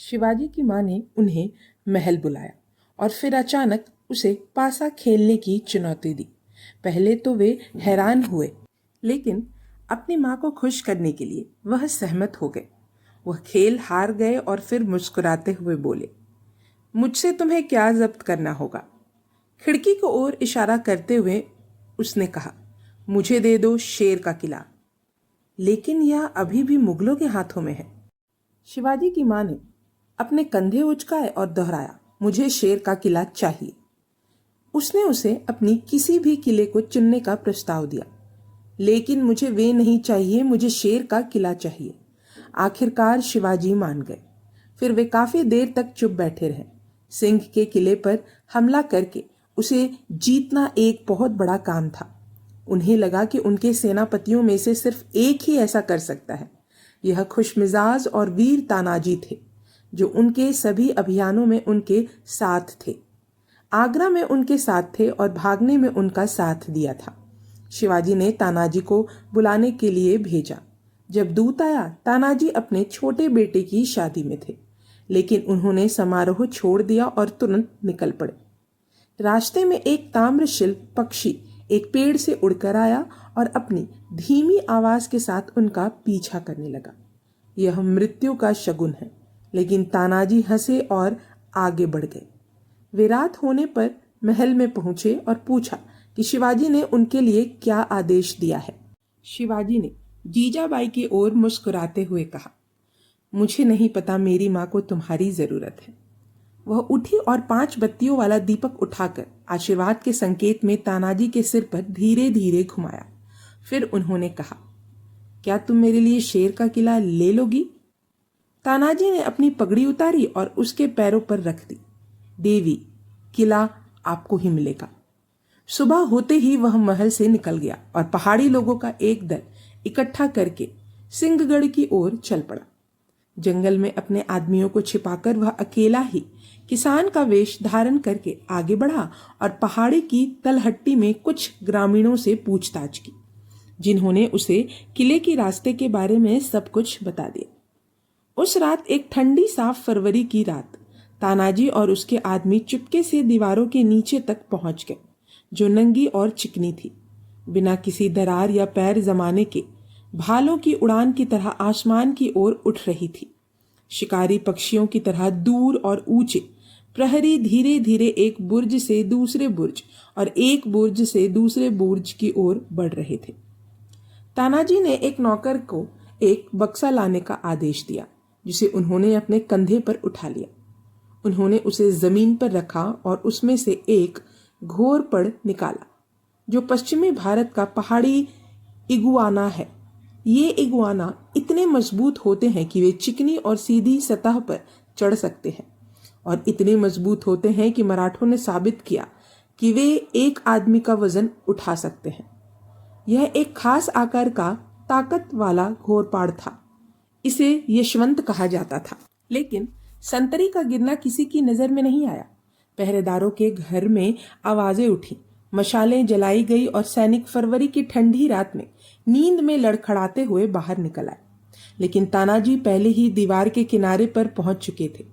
शिवाजी की माँ ने उन्हें महल बुलाया और फिर अचानक उसे पासा खेलने की चुनौती दी। पहले तो वे हैरान हुए, लेकिन अपनी माँ को खुश करने के लिए वह सहमत हो गए। वह खेल हार गए और फिर मुस्कुराते हुए बोले, मुझसे तुम्हें क्या जब्त करना होगा। खिड़की की ओर इशारा करते हुए उसने कहा, मुझे दे दो शेर का किला, लेकिन यह अभी भी मुगलों के हाथों में है। शिवाजी की माँ ने अपने कंधे उचकाए और दोहराया, मुझे शेर का किला चाहिए। उसने उसे अपनी किसी भी किले को चुनने का प्रस्ताव दिया, लेकिन मुझे वे नहीं चाहिए, मुझे शेर का किला चाहिए। आखिरकार शिवाजी मान गए। फिर वे काफी देर तक चुप बैठे रहे। सिंह के किले पर हमला करके उसे जीतना एक बहुत बड़ा काम था। उन्हें लगा कि उनके सेनापतियों में से सिर्फ एक ही ऐसा कर सकता है। यह खुशमिजाज और वीर तानाजी थे, जो उनके सभी अभियानों में उनके साथ थे। आगरा में उनके साथ थे और भागने में उनका साथ दिया था। शिवाजी ने तानाजी को बुलाने के लिए भेजा। जब दूत आया, तानाजी अपने छोटे बेटे की शादी में थे, लेकिन उन्होंने समारोह छोड़ दिया और तुरंत निकल पड़े। रास्ते में एक ताम्रशिल्प पक्षी एक पेड़ से उड़कर आया और अपनी धीमी आवाज के साथ उनका पीछा करने लगा। यह मृत्यु का शगुन है, लेकिन तानाजी हंसे और आगे बढ़ गए। वे रात होने पर महल में पहुंचे और पूछा कि शिवाजी ने उनके लिए क्या आदेश दिया है। शिवाजी ने जीजाबाई की ओर मुस्कुराते हुए कहा, मुझे नहीं पता, मेरी माँ को तुम्हारी जरूरत है। वह उठी और 5 बत्तियों वाला दीपक उठाकर आशीर्वाद के संकेत में तानाजी के सिर पर धीरे धीरे घुमाया। फिर उन्होंने कहा, क्या तुम मेरे लिए शेर का किला ले लोगी? तानाजी ने अपनी पगड़ी उतारी और उसके पैरों पर रख दी। देवी, किला आपको ही मिलेगा। सुबह होते ही वह महल से निकल गया और पहाड़ी लोगों का एक दल इकट्ठा करके सिंहगढ़ की ओर चल पड़ा। जंगल में अपने आदमियों को छिपाकर वह अकेला ही किसान का वेश धारण करके आगे बढ़ा और पहाड़ी की तलहट्टी में कुछ ग्रामीणों से पूछताछ की, जिन्होंने उसे किले की रास्ते के बारे में सब कुछ बता दिया। उस रात, एक ठंडी साफ फरवरी की रात, तानाजी और उसके आदमी चुपके से दीवारों के नीचे तक पहुंच गए, जो नंगी और चिकनी थी। बिना किसी दरार या पैर जमाने के भालों की उड़ान की तरह आसमान की ओर उठ रही थी। शिकारी पक्षियों की तरह दूर और ऊंचे प्रहरी धीरे धीरे एक बुर्ज से दूसरे बुर्ज और एक बुर्ज से दूसरे बुर्ज की ओर बढ़ रहे थे। तानाजी ने एक नौकर को एक बक्सा लाने का आदेश दिया, जिसे उन्होंने अपने कंधे पर उठा लिया। उन्होंने उसे जमीन पर रखा और उसमें से एक घोरपड़ निकाला, जो पश्चिमी भारत का पहाड़ी इगुआना है। ये इगुआना इतने मजबूत होते हैं कि वे चिकनी और सीधी सतह पर चढ़ सकते हैं, और इतने मजबूत होते हैं कि मराठों ने साबित किया कि वे एक आदमी का वजन उठा सकते हैं। यह एक खास आकार का ताकत वाला घोरपाड़ था। इसे यशवंत कहा जाता था। लेकिन संतरी का गिरना किसी की नजर में नहीं आया। पहरेदारों के घर में आवाजें उठी, मशालें जलाई गई और सैनिक फरवरी की ठंडी रात में नींद में लड़खड़ाते हुए बाहर निकल आए। लेकिन तानाजी पहले ही दीवार के किनारे पर पहुंच चुके थे।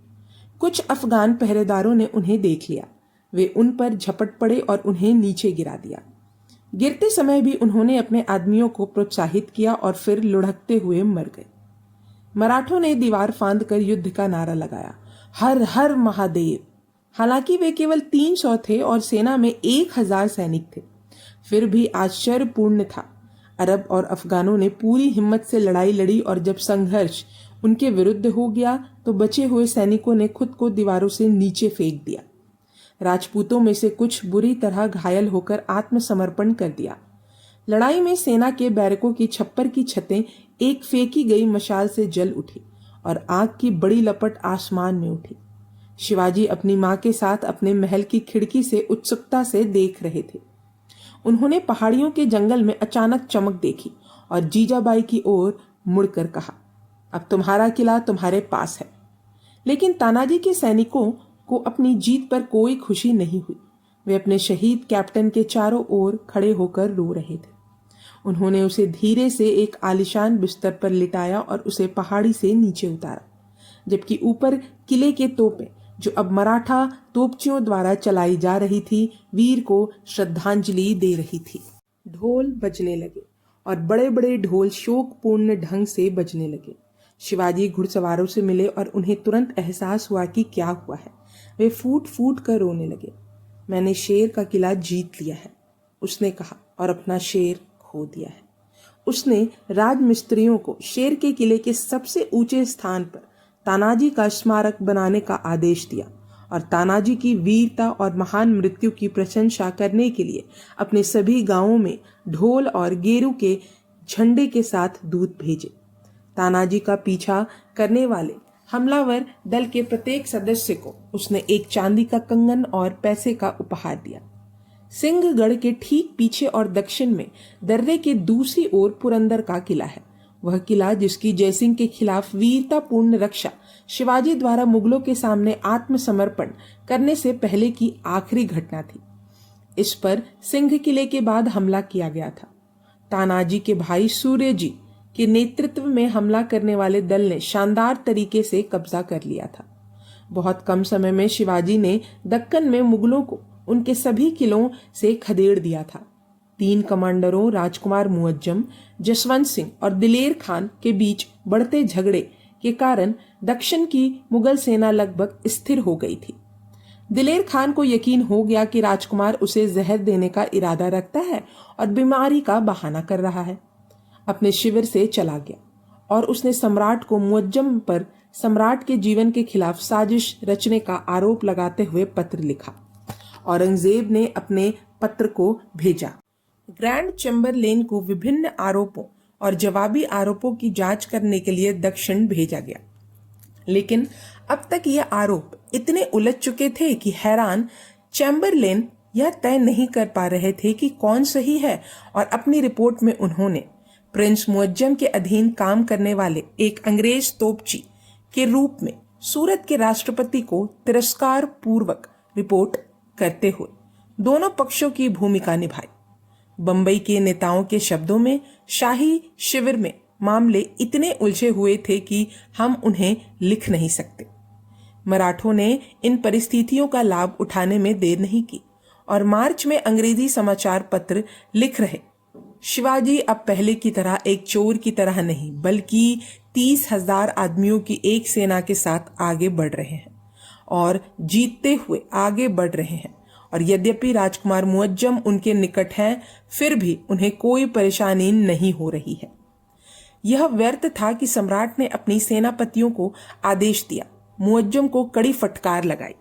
कुछ अफगान पहरेदारों ने उन्हें देख लिया। वे उन पर झपट पड़े और उन्हें नीचे गिरा दिया। गिरते समय भी उन्होंने अपने आदमियों को प्रोत्साहित किया और फिर लुढ़कते हुए मर गए। मराठों ने दीवार फांद कर युद्ध का नारा लगाया, हर हर महादेव। हालांकि वे केवल 300 थे और सेना में 1000 सैनिक थे, फिर भी आश्चर्यपूर्ण था। अरब और अफगानों ने पूरी हिम्मत से लड़ाई लड़ी और जब संघर्ष उनके विरुद्ध हो गया तो बचे हुए सैनिकों ने खुद को दीवारों से नीचे फेंक दिया। राजपूतों में से कुछ बुरी तरह घायल होकर आत्मसमर्पण कर दिया। लड़ाई में सेना के बैरकों की छप्पर की छतें एक फेंकी गई मशाल से जल उठी और आग की बड़ी लपट आसमान में उठी। शिवाजी अपनी मां के साथ अपने महल की खिड़की से उत्सुकता से देख रहे थे। उन्होंने पहाड़ियों के जंगल में अचानक चमक देखी और जीजाबाई की ओर मुड़कर कहा, अब तुम्हारा किला तुम्हारे पास है। लेकिन तानाजी के सैनिकों को अपनी जीत पर कोई खुशी नहीं हुई। वे अपने शहीद कैप्टन के चारों ओर खड़े होकर रो रहे थे। उन्होंने उसे धीरे से एक आलीशान बिस्तर पर लिटाया और उसे पहाड़ी से नीचे उतारा। जबकि ऊपर किले के तोपें, जो अब मराठा तोपचियों द्वारा चलाई जा रही थी, वीर को श्रद्धांजलि दे रही थी। ढोल बजने लगे और बड़े बड़े ढोल शोकपूर्ण ढंग से बजने लगे। शिवाजी घुड़सवारों से मिले और उन्हें तुरंत एहसास हुआ कि क्या हुआ है। वे फूट फूट कर रोने लगे। मैंने शेर का किला जीत लिया है, उसने कहा, और अपना शेर खो दिया है। उसने राजमिस्त्रियों को शेर के किले के सबसे ऊंचे स्थान पर तानाजी का स्मारक बनाने का आदेश दिया और तानाजी की वीरता और महान मृत्यु की प्रशंसा करने के लिए अपने सभी गांवों में ढोल और गेरू के झंडे के साथ दूत भेजे। तानाजी का पीछा करने वाले हमलावर दल के प्रत्येक सदस्य को उसने एक चांदी का कंगन और पैसे का उपहार दिया। सिंहगढ़ के ठीक पीछे और दक्षिण में दर्रे के दूसरी ओर पुरंदर का किला है। वह किला जिसकी जयसिंह के खिलाफ वीरतापूर्ण रक्षा शिवाजी द्वारा मुगलों के सामने आत्मसमर्पण करने से पहले की आखिरी घटना थी। इस पर सिंह किले के बाद हमला किया गया था। तानाजी के भाई सूर्य जी के नेतृत्व में हमला करने वाले दल ने शानदार तरीके से कब्जा कर लिया था। बहुत कम समय में शिवाजी ने दक्कन में मुगलों को उनके सभी किलों से खदेड़ दिया था। 3 कमांडरों राजकुमार मुअज्जम, जसवंत सिंह और दिलेर खान के बीच बढ़ते झगड़े के कारण दक्षिण की मुगल सेना लगभग स्थिर हो गई थी। दिलेर खान को यकीन हो गया कि राजकुमार उसे जहर देने का इरादा रखता है और बीमारी का बहाना कर रहा है। अपने शिविर से चला गया और उसने सम्राट को मुअज्जम पर सम्राट के जीवन के खिलाफ साजिश रचने का आरोप लगाते हुए पत्र लिखा। औरंगजेब ने अपने पत्र को भेजा। ग्रैंड चैम्बरलेन को विभिन्न आरोपों और जवाबी आरोपों की जांच करने के लिए दक्षिण भेजा गया, लेकिन अब तक ये आरोप इतने उलझ चुके थे कि हैरान चैम्बरलेन यह तय नहीं कर पा रहे थे कि कौन सही है, और अपनी रिपोर्ट में उन्होंने प्रिंस मुअज्जम के अधीन काम करने वाले एक अंग्रेज तोपची के रूप में सूरत के राष्ट्रपति को तिरस्कार पूर्वक रिपोर्ट करते हुए दोनों पक्षों की भूमिका निभाई। बंबई के नेताओं के शब्दों में, शाही शिविर में मामले इतने उलझे हुए थे कि हम उन्हें लिख नहीं सकते। मराठों ने इन परिस्थितियों का लाभ उठाने में देर नहीं की और मार्च में अंग्रेजी समाचार पत्र लिख रहे, शिवाजी अब पहले की तरह एक चोर की तरह नहीं बल्कि 30,000 आदमियों की एक सेना के साथ आगे बढ़ रहे हैं और जीतते हुए आगे बढ़ रहे हैं। और यद्यपि राजकुमार मुअज्जम उनके निकट हैं, फिर भी उन्हें कोई परेशानी नहीं हो रही है। यह व्यर्थ था कि सम्राट ने अपनी सेनापतियों को आदेश दिया, मुअज्जम को कड़ी फटकार लगाई,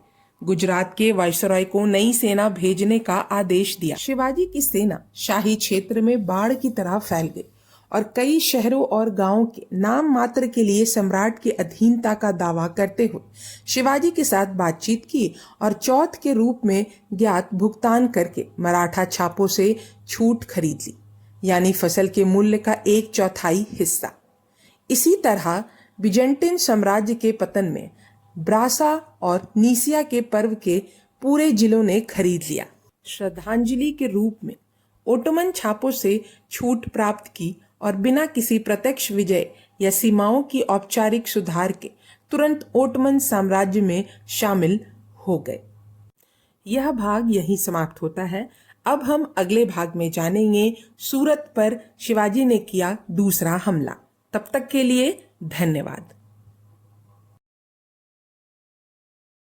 गुजरात के वायसरॉय को नई सेना भेजने का आदेश दिया। शिवाजी की सेना शाही क्षेत्र में बाढ़ की तरह फैल गई और कई शहरों और गांवों के नाम मात्र के लिए सम्राट की अधीनता का दावा करते हुए शिवाजी के साथ बातचीत की और चौथ के रूप में ज्ञात भुगतान करके मराठा छापों से छूट खरीद ली, यानी फसल के मूल्य का 1/4 हिस्सा। इसी तरह बिजेंटिन साम्राज्य के पतन में ब्रासा और नीसिया के पर्व के पूरे जिलों ने खरीद लिया। श्रद्धांजलि के रूप में ओटोमन छापों से छूट प्राप्त की और बिना किसी प्रत्यक्ष विजय या सीमाओं की औपचारिक सुधार के तुरंत ओटोमन साम्राज्य में शामिल हो गए। यह भाग यहीं समाप्त होता है। अब हम अगले भाग में जानेंगे सूरत पर शिवाजी ने किया दूसरा हमला। तब तक के लिए धन्यवाद।